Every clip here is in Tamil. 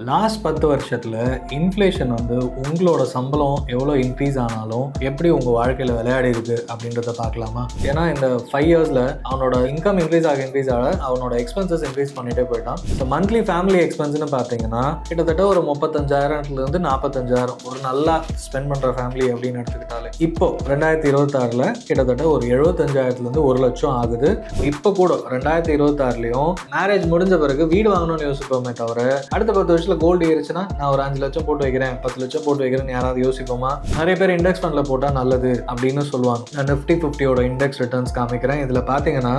லாஸ்ட் 10 வருஷத்தில் இன்ஃப்ளேஷன் வந்து உங்களோட சம்பளம் எவ்வளோ இன்க்ரீஸ் ஆனாலும் எப்படி உங்கள் வாழ்க்கையில் விளையாடி இருக்கு அப்படின்றத பார்க்கலாமா? ஏன்னா இந்த 5 இயர்ஸில் அவனோட இன்கம் இன்க்ரீஸ் ஆக அவனோட எக்ஸ்பென்சஸ் இன்க்ரீஸ் பண்ணிட்டே போயிட்டான். ஸோ மந்த்லி ஃபேமிலி எக்ஸ்பென்ஸ்னு பார்த்தீங்கன்னா கிட்டத்தட்ட ஒரு 35,000 45,000 ஒரு நல்லா ஸ்பெண்ட் பண்ணுற ஃபேமிலி அப்படின்னு எடுத்துக்கிட்டாலே இப்போ 2026 கிட்டத்தட்ட ஒரு 75,000 1 லட்சம் ஆகுது. இப்போ கூட 2026 மேரேஜ் முடிஞ்ச பிறகு வீடு வாங்கணும்னு யோசிப்போமே தவிர அடுத்த 10 வருஷத்துல கோல்டு ஏறிச்சுன்னா நான் ஒரு 5 லட்சம் போட்டு வைக்கிறேன் 10 லட்சம் போட்டு வைக்கிறேன்னு யாராவது யோசிப்போமா? நிறைய பேர் இண்டெக்ஸ் ஃபண்ட்ல போட்டா நல்லது அப்படின்னு சொல்லுவாங்க. நான் நிஃப்டி 50யோட இண்டெக்ஸ் ரிட்டர்ன்ஸ் காமிக்கிறேன். இதுல பாத்தீங்கன்னா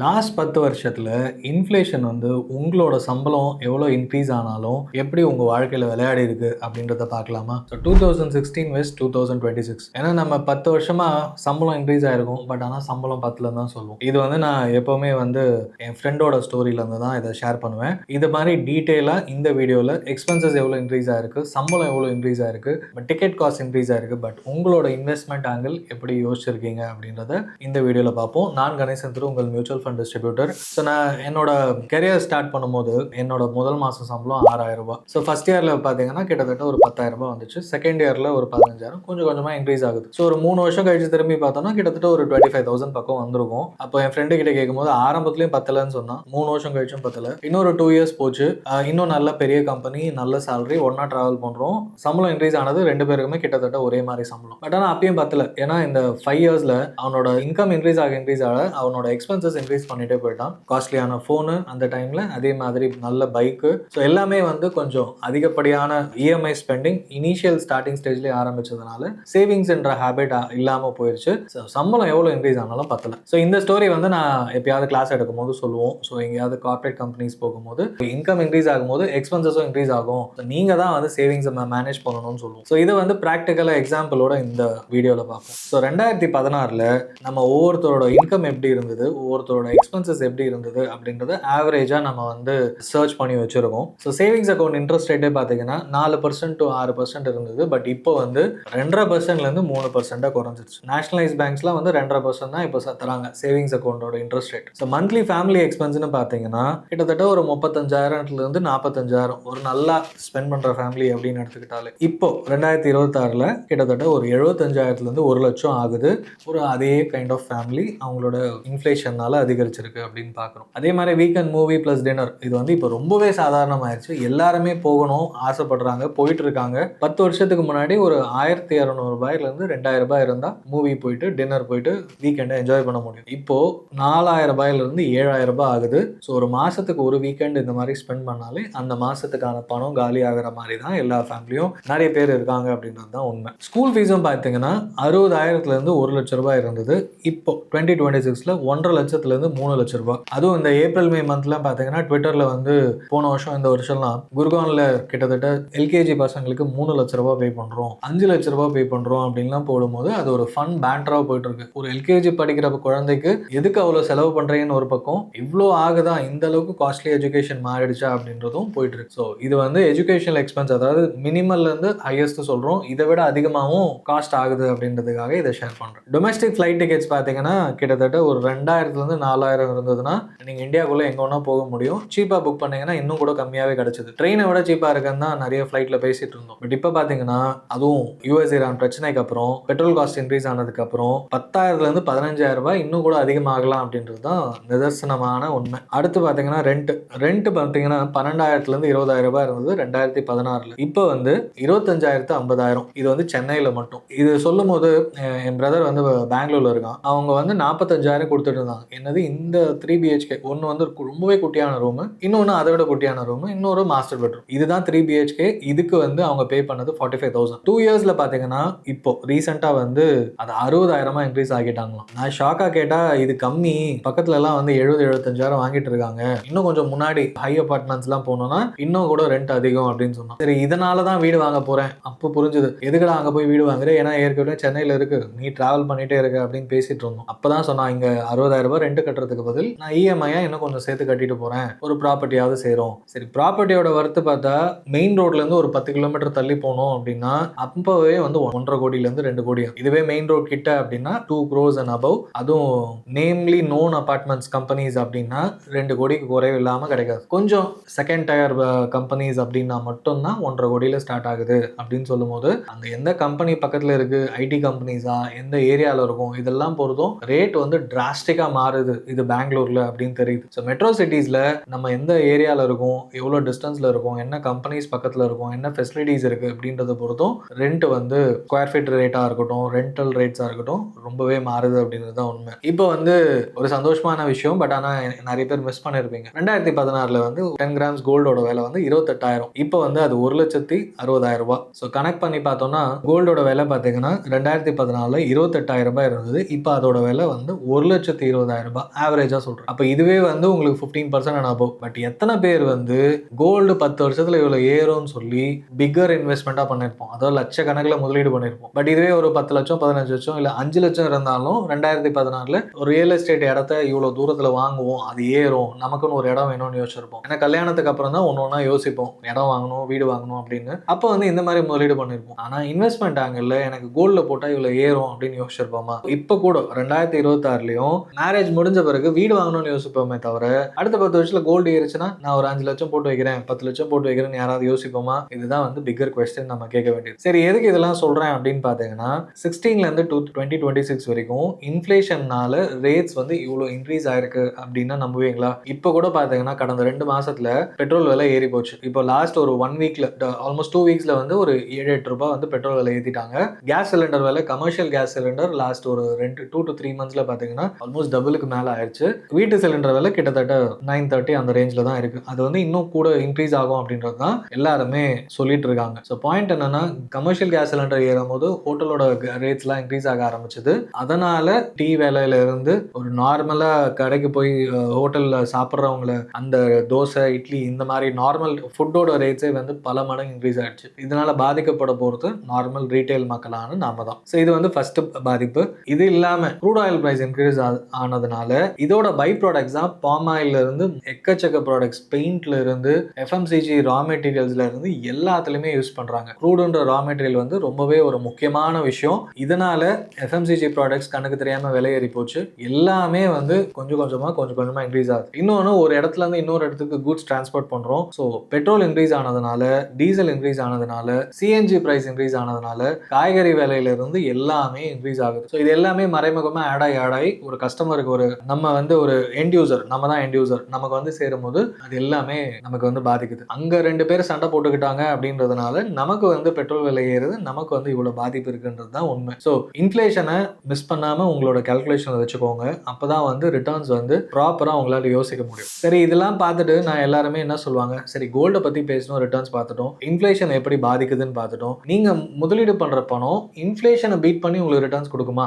லாஸ்ட் 10 வருஷத்தில் இன்ஃப்ளேஷன் வந்து உங்களோட சம்பளம் எவ்வளோ இன்க்ரீஸ் ஆனாலும் எப்படி உங்கள் வாழ்க்கையில் விளையாடி இருக்கு அப்படின்றத பார்க்கலாமா? ஸோ 2016 வெஸ் 2026 ஏன்னா நம்ம 10 வருஷமாக சம்பளம் இன்க்ரீஸ் ஆகிருக்கும். பட் ஆனால் சம்பளம் 10லன்னு தான் சொல்லுவோம். இது வந்து நான் எப்போவுமே வந்து என் ஃப்ரெண்டோட ஸ்டோரியிலேருந்து தான் இதை ஷேர் பண்ணுவேன். இது மாதிரி டீட்டெயிலாக இந்த வீடியோவில் எக்ஸ்பென்சஸ் எவ்வளோ இன்க்ரீஸ் ஆகிருக்கு, சம்பளம் எவ்வளோ இன்க்ரீஸ் ஆகிருக்கு, டிக்கெட் காஸ்ட் இன்க்ரீஸ் ஆகிருக்கு, பட் உங்களோட இன்வெஸ்ட்மெண்ட் ஆங்கிள் எப்படி யோசிச்சிருக்கீங்க அப்படின்றத இந்த வீடியோவில் பார்ப்போம். நான் கணேசன் திரு, உங்கள் மியூச்சுவல் ஃபண்ட் டிஸ்ட்ரிபியூட்டர். ஸோ நான் என்னோட கெரியர் ஸ்டார்ட் பண்ணும்போது என்னோட முதல் மாதம் சம்பளம் 6,000 ரூபாய். ஸோ ஃபர்ஸ்ட் இயரில் பார்த்தீங்கன்னா கிட்டத்தட்ட ஒரு 10,000 ரூபாய் வந்துச்சு. செகண்ட் இயரில் ஒரு 15,000 கொஞ்சம் கொஞ்சமாக இன்க்ரீஸ் ஆகுது. ஸோ ஒரு 3 வருஷம் கழிச்சு திரும்பி பார்த்தோம்னா கிட்டத்தட்ட ஒரு 25,000 பக்கம் வந்திருக்கும். அப்போ என் ஃப்ரெண்டு கிட்ட கேட்கும்போது ஆரம்பத்துலேயும் 10லன்னு சொன்னான். 3 வருஷம் கழிச்சும் 10ல. இன்னொரு 2 இயர்ஸ் போச்சு. இன்னும் நல்ல பெரிய கம்பெனி, நல்ல சேலரி, ஒன்னா டிராவல் பண்ணுறோம். சம்பளம் இன்க்ரீஸ் ஆனது 2 பேருக்குமே கிட்டத்தட்ட ஒரே மாதிரி சம்பளம். பட் ஆனால் அப்பயும் 10ல. ஏன்னா இந்த 5 இயர்ஸ்ல அவனோட இன்கம் இன்க்ரீஸ் ஆக அவனோட எக்ஸ்பென்சஸ் இன்க்ரீஸ் பண்ணிட்டே போயிட்டான். காஸ்ட்லியான ஃபோனு அந்த டைம்ல, அதே மாதிரி நல்ல பைக்கு, ஸோ எல்லாமே வந்து கொஞ்சம் அதிகப்படியான இஎம்ஐ ஸ்பெண்டிங் இனிஷியல் ஸ்டார்டிங் ஸ்டேஜ்லேயே ஆரம்பிச்சதுனால சேவிங்ஸ் என்ற ஹேபிட் இல்லாமல் போயிடுச்சு. ஸோ சம்பளம் எவ்வளோ இன்க்ரீஸ் ஆனாலும் 10ல. ஸோ இந்த ஸ்டோரி வந்து நான் எப்பயாவது கிளாஸ் எடுக்கும் போது சொல்லுவோம். ஸோ எங்கேயாவது கார்பரேட் கம்பெனிஸ் போகும்போது இன்கம் இன்க்ரீஸ் ஆகும்போது எக்ஸ்பென்சஸும் இன்க்ரீஸ் ஆகும். நீங்க தான் வந்து சேவிங்ஸ் மேனேஜ் பண்ணணும்னு சொல்லுவோம். ஸோ இது வந்து ப்ராக்டிக்கலாக எக்ஸாம்பிளோட இந்த வீடியோவில் பார்ப்போம். ஸோ 2016 நம்ம ஒவ்வொருத்தரோட இன்கம் எப்படி இருந்தது, ஒவ்வொருத்தரோட எக்ஸ்பென்சஸ் எப்படி இருந்தது அப்படின்றத ஆவரேஜா நம்ம வந்து சர்ச் பண்ணி வச்சிருக்கோம். ஸோ சேவிங்ஸ் அக்கௌண்ட் இன்ட்ரெஸ்ட் ரேட்டே பார்த்தீங்கன்னா 4% to 6% இருந்தது. பட் இப்போ வந்து 2.5%லேருந்து 3% குறைஞ்சிருச்சு. நேஷனலைஸ் பேங்க்ஸ்லாம் வந்து 2.5% தான் இப்போ தராங்க சேவிங்ஸ் அக்கௌண்டோட interest rate. So monthly family எக்ஸ்பென்ஸ்னு பார்த்தீங்கன்னா கிட்டத்தட்ட ஒரு 35,000 45,000 ஒரு நல்லா ஸ்பெண்ட் பண்ற ஃபேமிலி அப்படின்னு எடுத்துக்கிட்டாலே இப்போ 2026 கிட்டத்தட்ட ஒரு 75,000 1 லட்சம் ஆகுது. ஒரு அதே கைண்ட் ஆஃப் ஃபேமிலி அவங்களோட இன்ஃப்ளேஷனால அதிகரிச்சிருக்கு அப்படின்னு பார்க்குறோம். அதே மாதிரி வீக்கெண்ட் மூவி ப்ளஸ் டின்னர் இது வந்து இப்போ ரொம்பவே சாதாரணமாயிருச்சு. எல்லாருமே போகணும் ஆசைப்படுறாங்க, போயிட்டு இருக்காங்க. 10 வருஷத்துக்கு முன்னாடி ஒரு 1,200 ரூபாயிலிருந்து 2,000 ரூபாய் இருந்தால் மூவி போயிட்டு டின்னர் போயிட்டு வீக்கெண்டை என்ஜாய் பண்ண முடியும். இப்போ 4,000 ரூபாயிலிருந்து 7,000 ரூபாய் ஆகுது. ஸோ ஒரு மாசத்துக்கு ஒரு வீக்கெண்ட் இந்த மாதிரி ஸ்பெண்ட் பண்ணாலே அந்த மாசத்துக்கான பணம் காலி ஆகிற மாதிரி தான் எல்லா ஃபேமிலியும் நிறைய பேர் இருக்காங்க அப்படின்றது தான் உண்மை. ஸ்கூல் ஃபீஸும் பார்த்தீங்கன்னா 60,000 1 லட்சம் ரூபாய் இருந்தது. இப்போ 2026 1,50,000 3 லட்சம் ரூபாய். அதுவும் இந்த ஏப்ரல் மே மந்த்லாம் பார்த்தீங்கன்னா ட்விட்டர்ல வந்து போன வருஷம் இந்த வருஷம்லாம் குர்கான்ல கிட்டத்தட்ட எல்கேஜி பசங்களுக்கு 3 லட்சம் ரூபாய் பே பண்றோம், 5 லட்சம் ரூபாய் பே பண்றோம் அப்படின்லாம் போடும்போது அது ஒரு ஃபன் பேண்டரா போயிட்டு இருக்கு. ஒரு எல்கேஜி படிக்கிற குழந்தைக்கு எதுக்கு அவ்வளவு செலவு பண்றீங்கன்னு ஒரு பக்கம், இவ்வளோ ஆகுதா, இந்த அளவுக்கு காஸ்ட்லி எஜுகேஷன் மாறிடுச்சா அப்படின்றதும் போயிட்டு இருக்கு. ஸோ இது வந்து எஜுகேஷனல் எக்ஸ்பென்ஸ், அதாவது மினிமல்ல இருந்து ஹையஸ்ட் சொல்றோம், இதை விட அதிகமாகவும் காஸ்ட் ஆகுது அப்படின்றதுக்காக இதை ஷேர் பண்றேன். டொமஸ்டிக் ஃபிளைட் டிக்கெட்ஸ் பார்த்தீங்கன்னா கிட்டத்தட்ட ஒரு 2,000 4,000 இருந்ததுன்னா நீங்க இந்தியாவுக்குள்ள எங்க வேணா போக முடியும். சீப்பா புக் பண்ணீங்கன்னா இன்னும் கூட கம்மியாவே கிடைச்சது. ட்ரெயினை விட சீப்பா இருக்குன்னு தான் நிறைய ஃபிளைட்ல பேசிட்டு இருந்தோம். பட் இப்போ பாத்தீங்கன்னா அதுவும் யூஎஸ் ஈரான் பிரச்சனைக்கு அப்புறம் பெட்ரோல் காஸ்ட் இன்க்ரீஸ் ஆனதுக்கு அப்புறம் 10,000 15,000 ரூபாய் இன்னும் கூட அதிகமாகலாம் அப்படின்றது தான் நிதர்சனமான உண்மை. அடுத்து பாத்தீங்கன்னா ரெண்ட் பாத்தீங்கன்னா 12,000 20,000 ரூபாய் இருந்தது 2016. இப்போ வந்து 25,000 50,000. இது வந்து சென்னையில மட்டும். இது சொல்லும் போது என் பிரதர் வந்து பெங்களூர்ல இருக்கான். அவங்க வந்து 45,000 கொடுத்துட்டு இருந்தாங்க. என்னது இந்த 3BHK ஒன்று வந்து ரொம்பவே குட்டியான ரூமு, இன்னொன்று அதை விட குட்டியான ரூமு, இன்னொரு மாஸ்டர் பெட்ரூம். இதுதான் 3BHK. இதுக்கு வந்து அவங்க பே பண்ணது 45,000. 2 இயர்ஸ்ல பாத்தீங்கன்னா இப்போ ரீசெண்டா வந்து அது 60,000 இன்க்ரீஸ் ஆகிட்டாங்களாம். நான் ஷாக்கா கேட்டா இது கம்மி, பக்கத்துல எல்லாம் வந்து 70,000 75,000 வாங்கிட்டு இருக்காங்க, இன்னும் கொஞ்சம் முன்னாடி ஹை அபார்ட்மெண்ட்ஸ் எல்லாம் போனோம்னா இன்னும் கூட ரெண்ட் அதிகம் அப்படின்னு சொன்னான். சரி, இதனாலதான் வீடு வாங்க போறேன். அப்போ புரிஞ்சுது எதுக்கடா அங்க போய் வீடு வாங்குறேன், ஏன்னா ஏற்கனவே சென்னையில இருக்கு, நீ டிராவல் பண்ணிட்டே இருக்க அப்படின்னு பேசிட்டு இருந்தோம். அப்பதான் சொன்னா இங்க 60,000 ரூபாய் ரெண்ட் ரெண்ட் கட்டுறதுக்கு பதில் நான் இஎம்ஐயா இன்னும் கொஞ்சம் சேர்த்து கட்டிட்டு போறேன், ஒரு ப்ராப்பர்ட்டியாவது செய்றோம். சரி, ப்ராப்பர்ட்டியோட வர்த்து பார்த்தா மெயின் ரோட்ல இருந்து ஒரு 10 கிலோமீட்டர் தள்ளி போனோம் அப்படின்னா அப்பவே வந்து 1.5 கோடியிலேருந்து 2 கோடி. இதுவே மெயின் ரோட் கிட்ட அப்படின்னா 2 crores and above, அதுவும் நேம்லி நோன் அபார்ட்மெண்ட்ஸ் கம்பெனிஸ் அப்படின்னா 2 கோடிக்கு குறைவு இல்லாமல் கிடைக்காது. கொஞ்சம் செகண்ட் டயர் கம்பெனிஸ் அப்படின்னா மட்டும்தான் 1.5 கோடியில் ஸ்டார்ட் ஆகுது. அப்படின்னு சொல்லும் போது அங்கே எந்த கம்பெனி பக்கத்தில் இருக்கு, ஐடி கம்பெனிஸா, எந்த ஏரியாவில் இருக்கும், இதெல்லாம் பொறுத்தும் ரேட் வந்து டிராஸ்டிக்காக மாறுது. இது பெங்களூர்ல அப்படின்னு தெரியுது. ஸோ மெட்ரோ சிட்டிஸ்ல நம்ம எந்த ஏரியாவில் இருக்கும், எவ்வளோ டிஸ்டன்ஸ்ல இருக்கும், என்ன கம்பெனிஸ் பக்கத்தில் இருக்கும், என்ன ஃபெசிலிட்டிஸ் இருக்கு அப்படின்றத பொறுத்தும் ரெண்ட் வந்து ஸ்கொயர் ஃபீட் ரேட்டா இருக்கட்டும், ரெண்டல் ரேட்ஸா இருக்கட்டும் ரொம்பவே மாறுது அப்படின்றது தான் உண்மை. இப்போ வந்து ஒரு சந்தோஷமான விஷயம், பட் ஆனால் நிறைய பேர் மிஸ் பண்ணிருப்பீங்க. 2016 வந்து 10 கிராம்ஸ் கோல்டோட விலை வந்து 28,000. இப்போ வந்து அது 1,60,000 ரூபாய். ஸோ கனெக்ட் பண்ணி பார்த்தோம்னா கோல்டோட விலை பார்த்தீங்கன்னா 2014 28,000 ரூபாய் இருந்தது. இப்போ அதோட விலை வந்து 1,20,000 ரூபாய் ஆவரேஜா சொல்றேன். அப்போ இதுவே வந்து உங்களுக்கு 15% அண்ட் அபவ். பட் எத்தனை பேர் வந்து கோல்டு 10 வருஷத்துல இவ்வளவு ஏறும்னு சொல்லி பிக்கர் இன்வெஸ்ட்மெண்டா பண்ணிருப்போம், அதாவது லட்சக்கணக்கில் முதலீடு பண்ணிருப்போம். பட் இதுவே ஒரு 10 லட்சம் 15 லட்சம் இல்ல 5 லட்சம் இருந்தாலும் 2014 ஒரு ரியல் எஸ்டேட் இடத்த இவ்வளவு தூரத்துல வாங்குவோம், அது ஏறும், நமக்குன்னு ஒரு இடம் வேணும்னு யோசிச்சிருப்போம். ஏன்னா கல்யாணத்துக்கு அப்புறம் தான் ஒன்னொன்னா யோசிப்போம், இடம் வாங்கணும், வீடு வாங்கணும் அப்படின்னு. அப்போ வந்து இந்த மாதிரி முதலீடு பண்ணிருப்போம். ஆனா இன்வெஸ்ட்மெண்ட் ஆங்கிள் எனக்கு கோல்ட்ல போட்டா இவ்வளவு ஏறும் அப்படின்னு யோசிச்சிருப்போமா? இப்போ கூட 2026லயும் மேரேஜ் முடிஞ்ச பிறகு வீடு வாங்கணும்னு யோசிப்போமே தவிர அடுத்த 10 வருஷத்துல கோல்டு ஏறிச்சுன்னா நான் ஒரு 5 லட்சம் போட்டு வைக்கிறேன், 10 லட்சம் போட்டு வைக்கிறேன்னு யாராவது யோசிப்போமா? இதுதான் வந்து பிக்கர் கொஸ்டின் நம்ம கேட்க வேண்டியது. சரி, எதுக்கு இதெல்லாம் சொல்றேன் அப்படின்னு பாத்தீங்கன்னா 16ல இருந்து 2026 வரைக்கும் இன்ஃபிளேஷன்னால ரேட்ஸ் வந்து இவ்வளவு இன்க்ரீஸ் ஆயிருக்கு அப்படின்னா நம்புவீங்களா? இப்போ கூட பாத்தீங்கன்னா கடந்த 2 மாசத்துல பெட்ரோல் விலை ஏறி போச்சு. இப்போ லாஸ்ட் ஒரு 1 வீக்ல ஆல்மோஸ்ட் 2 வீக்ஸ்ல வந்து ஒரு 7-8 ரூபாய் வந்து பெட்ரோல் விலை ஏத்திட்டாங்க. கேஸ் சிலிண்டர் விலை, கமர்ஷியல் கேஸ் சிலிண்டர் லாஸ்ட் ஒரு 2 to 3 மந்த்ஸ்ல பாத்தீங்கன்னா ஆல்மோஸ்ட் டபுளுக்கு மேல ஆயிடுச்சு. வீட்டு சிலிண்டர் விலை கிட்டத்தட்ட 930 அந்த ரேஞ்சில தான் இருக்கு. அது வந்து இன்னும் கூட இன்க்ரீஸ் ஆகும் அப்படின்றது தான் எல்லாருமே சொல்லிட்டு இருக்காங்க. ஸோ பாயிண்ட் என்னன்னா, கமர்ஷியல் கேஸ் சிலிண்டர் ஏறும் போது ஹோட்டலோட ரேட்ஸ்லாம் இன்க்ரீஸ் ஆக ஆரம்பிச்சது. அதனால டீ வேலையில இருந்து ஒரு நார்மலா கடைக்கு போய் ஹோட்டல்ல சாப்பிட்றவங்கள அந்த தோசை, இட்லி இந்த மாதிரி நார்மல் ஃபுட்டோட ரேட்ஸே வந்து பல மடங்கு இன்க்ரீஸ் ஆயிடுச்சு. இதனால பாதிக்கப்பட போறது நார்மல் ரீட்டைல் மக்களான நாம தான். ஸோ இது வந்து ஃபர்ஸ்ட் பாதிப்பு. இது இல்லாம க்ரூட் ஆயில் பிரைஸ் இன்க்ரீஸ் ஆனதுனால இதோட பை ப்ராடக்ட்ஸ் தான் பாம் ஆயில்ல இருந்து எக்கச்சக்க ப்ராடக்ட்ஸ், பெயிண்ட்ல இருந்து எஃப்எம்சிஜி ரா மெட்டீரியல்ஸ்ல இருந்து எல்லாத்துலயுமே யூஸ் பண்றாங்க. க்ரூடுன்ற ரா மெட்டீரியல் வந்து ரொம்பவே ஒரு முக்கியமான விஷயம். இதனால எஃப்எம்சிஜி ப்ராடக்ட்ஸ் கணக்கு தெரியாம விலை ஏறி போச்சு. எல்லாமே வந்து கொஞ்சம் கொஞ்சமா இன்க்ரீஸ் ஆகுது. இன்னொன்னு, ஒரு இடத்துல இருந்து இன்னொரு இடத்துக்கு கூட்ஸ் டிரான்ஸ்போர்ட் பண்றோம். ஸோ பெட்ரோல் இன்க்ரீஸ் ஆனதுனால, டீசல் இன்க்ரீஸ் ஆனதுனால, சிஎன்ஜி பிரைஸ் இன்க்ரீஸ் ஆனதுனால காய்கறி விலையில இருந்து எல்லாமே இன்க்ரீஸ் ஆகுது. ஸோ இது எல்லாமே மறைமுகமா ஆட் ஆகி ஒரு கஸ்டமருக்கு ஒரு நம்ம வந்து ஒரு எண்ட் யூசர், நம்ம தான் எண்ட் யூசர், நமக்கு வந்து சேரும் போது அது எல்லாமே நமக்கு வந்து பாதிக்குது. அங்க 2 பேர் சண்டை போட்டுக்கிட்டாங்க அப்படின்றதுனால நமக்கு வந்து பெட்ரோல் விலை ஏறுது, நமக்கு வந்து இவ்வளவு பாதிப்பு இருக்குன்றது தான் உண்மை. ஸோ இன்ஃபிளேஷனை மிஸ் பண்ணாம உங்களோட கால்குலேஷன் வச்சுக்கோங்க. அப்பதான் வந்து ரிட்டர்ன்ஸ் வந்து ப்ராப்பரா உங்களால யோசிக்க முடியும். சரி, இதெல்லாம் பார்த்துட்டு நான் எல்லாருமே என்ன சொல்லுவாங்க, சரி கோல்டை பத்தி பேசணும், ரிட்டர்ன்ஸ் பார்த்துட்டோம், இன்ஃபிளேஷன் எப்படி பாதிக்குதுன்னு பார்த்துட்டோம். நீங்க முதலீடு பண்ற பணம் இன்ஃபிளேஷனை பீட் பண்ணி உங்களுக்கு ரிட்டர்ன்ஸ் கொடுக்குமா?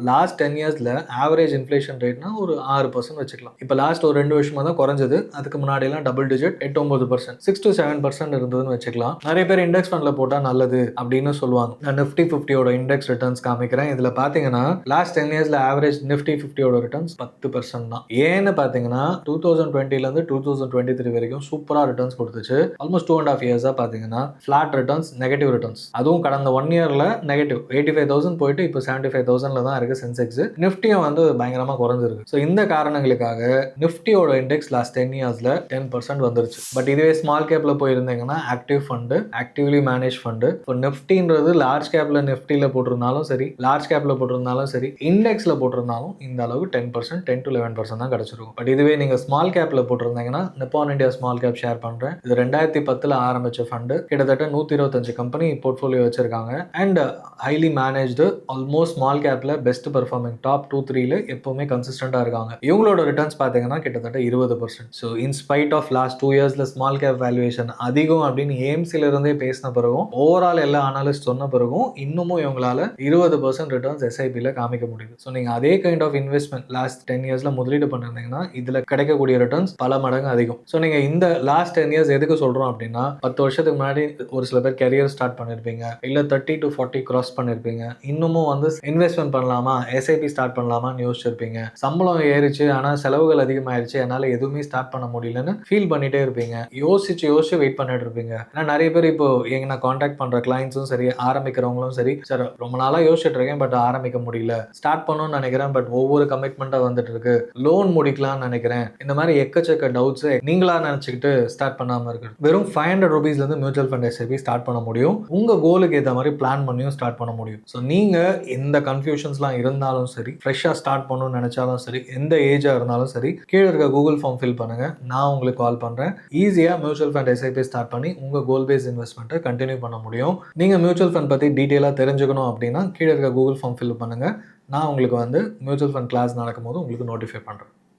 லாஸ்ட் 10 இயர்ஸ்ல ஆவரேஜ் இன்ஃபிளேஷன் ரேட்னா ஒரு 6% வச்சுக்கலாம். இப்போ லாஸ்ட் ஒரு 2 வருஷமா தான் குறைஞ்சது. அதுக்கு முன்னாடி எல்லாம் டபுள் டிஜிட் 8-9%, 6 to 7% இருந்ததுன்னு வச்சுக்கலாம். நிறைய பேர் இண்டெக்ஸ் ஃபண்ட்ல போட்டா நல்லது அப்படின்னு சொல்லுவாங்க. நான் நிஃப்டி 50யோட இண்டெக்ஸ் ரிட்டர்ன்ஸ் காமிக்கிறேன். இதுல பாத்தீங்கன்னா லாஸ்ட் 10 இயர்ஸ்ல ஆவரேஜ் நிஃப்டி 50யோட ரிட்டர்ன்ஸ் 10% தான். ஏன்னு பாத்தீங்கன்னா 2020ல இருந்து 2023 வரைக்கும் சூப்பரா ரிட்டர்ன்ஸ் கொடுத்துச்சு. ஆல்மோஸ்ட் 2.5 இயர்ஸா பாத்தீங்கன்னா ஃபிளாட் ரிட்டர்ன்ஸ், நெகட்டிவ் ரிட்டர்ன்ஸ். அதுவும் கடந்த 1 இயர்ல நெகட்டிவ் 85,000 போயிட்டு இப்போ 75,000ல தான் இருக்கு சென்செக்ஸ். நிஃப்டியும் வந்து பயங்கரமா குறைஞ்சிருக்கு. ஸோ இந்த காரணங்களுக்காக நிஃப்டியோட இண்டெக்ஸ் லாஸ்ட் 10 இயர்ஸ்ல 10% வந்துருச்சு. பட் இதுவே ஸ்மால் கேப்ல போயிருந்தீங்கன்னா active fund, actively manage fund. இப்போ நிஃப்டின்றது லார்ஜ் கேப்ல நிஃப்டில போட்டிருந்தாலும் சரி, லார்ஜ் கேப்ல போட்டிருந்தாலும் சரி, இண்டெக்ஸ்ல போட்டிருந்தாலும் இந்த அளவு 10%, 10 to 11% தான் கிடைச்சிருக்கும். பட் இதுவே நீங்க ஸ்மால் கேப்ல போட்டிருந்தீங்கன்னா Nippon India small cap share பண்றேன். இது 2010ல ஆரம்பிச்ச ஃபண்டு. கிட்டத்தட்ட 125 கம்பெனி போர்ட்ஃபோலியோ வச்சிருக்காங்க. And highly managed, almost small கேப்ல பெஸ்ட் பெர்ஃபார்மிங் டாப் 2-3ல எப்பவுமே கன்சிஸ்டண்டா இருக்காங்க. இவங்களோட ரிட்டர்ன்ஸ் பாத்தீங்கன்னா கிட்டத்தட்ட 20%. ஸோ இன்ஸ்பைட் ஆஃப் லாஸ்ட் 2 இயர்ஸ்ல ஸ்மால் கேப் வேல்யூவேஷன் அதிகம் அப்படின்னு ஏஎம்சில இருந்தே பேசின பிறகும், ஓவரால் எல்லா அனாலிஸ்ட் சொன்ன பிறகும் இன்னமும் இவங்களால 20% ரிட்டர்ன்ஸ் எஸ்ஐபில காமிக்க முடியுது. ஸோ நீங்க அதே கைண்ட் ஆஃப் இன்வெஸ்ட்மெண்ட் லாஸ்ட் 10 இயர்ஸ்ல முதலீடு பண்ணிருந்தீங்கன்னா இதுல கிடைக்கக்கூடிய ரிட்டர்ன்ஸ் பல மடங்கு அதிகம். ஸோ நீங்க இந்த லாஸ்ட் 10 இயர்ஸ் எதுக்கு சொல்றோம் அப்படின்னா, 10 வருஷத்துக்கு முன்னாடி ஒரு சில பேர் கரியர் ஸ்டார்ட் பண்ணிருப்பீங்க, இல்ல 30 to 40 கிராஸ் பண்ணிருப்பீங்க, இன்னமும் வந்து இன்வெஸ்ட்மெண்ட் பண்ணலாமா, எஸ்ஐபி ஸ்டார்ட் பண்ணலாமான்னு யோசிச்சிருப்பீங்க. சம்பளம் ஏறிச்சு ஆனால் செலவுகள் அதிகமாயிருச்சு, என்னால் எதுவுமே ஸ்டார்ட் பண்ண முடியலன்னு ஃபீல் பண்ணிட்டே இருப்பீங்க. யோசிச்சு யோசிச்சு வெயிட் பண்ணிட்டு இருப்பீங்க. ஏன்னா நிறைய பேர் இப்போ நான் காண்டாக்ட் பண்ற கிளைண்ட்ஸும் சரி, ஆரம்பிக்கிறவங்களும் சரி, சார் ரொம்ப நாளா யோசிச்சுட்டு இருக்கேன், பட் ஆரம்பிக்க முடியல, ஸ்டார்ட் பண்ணணும்னு நினைக்கிறேன், பட் ஒவ்வொரு கமிட்மெண்ட்டா வந்துட்டு இருக்கு, லோன் முடிக்கலாம்னு நினைக்கிறேன், இந்த மாதிரி எக்கச்சக்க டவுட்ஸ் நீங்களா நினைச்சுக்கிட்டு ஸ்டார்ட் பண்ணாம இருக்கு. வெறும் 500 ரூபீஸ்ல இருந்து மியூச்சுவல் ஃபண்ட் எஸ்ஐபி ஸ்டார்ட் பண்ண முடியும். உங்க கோலுக்கு ஏற்ற மாதிரி பிளான் பண்ணியும் ஸ்டார்ட் பண்ண முடியும். ஸோ நீங்க எந்த கன்ஃபியூஷன்ஸ்லாம் இருந்தாலும் சரி, ஃப்ரெஷ்ஷா ஸ்டார்ட் பண்ணணும்னு நினைச்சாலும் சரி, எந்த ஏஜா இருந்தாலும் சரி, கீழே இருக்க கூகுள் ஃபார்ம் ஃபில் பண்ணுங்க. நான் உங்களுக்கு கால் பண்றேன். ஈஸியா மியூச்சுவல் ஃபண்ட் எஸ்ஐபி ஸ்டார்ட் பண்ணி உங்க கோல் பேஸ் இன்வெஸ்ட்மெண்ட்டை கண்டினியூ பண்ண முடியும். நீங்க மியூச்சுவல் ஃபண்ட் பத்தி டீட்டெயிலாக தெரிஞ்சுக்கணும் அப்படின்னா கீழே இருக்க கூகுள் ஃபார்ம் ஃபில் பண்ணுங்க. நான் உங்களுக்கு மியூச்சுவல் ஃபண்ட் கிளாஸ் நடக்கும்போது உங்களுக்கு நோட்டிஃபை பண்றேன்.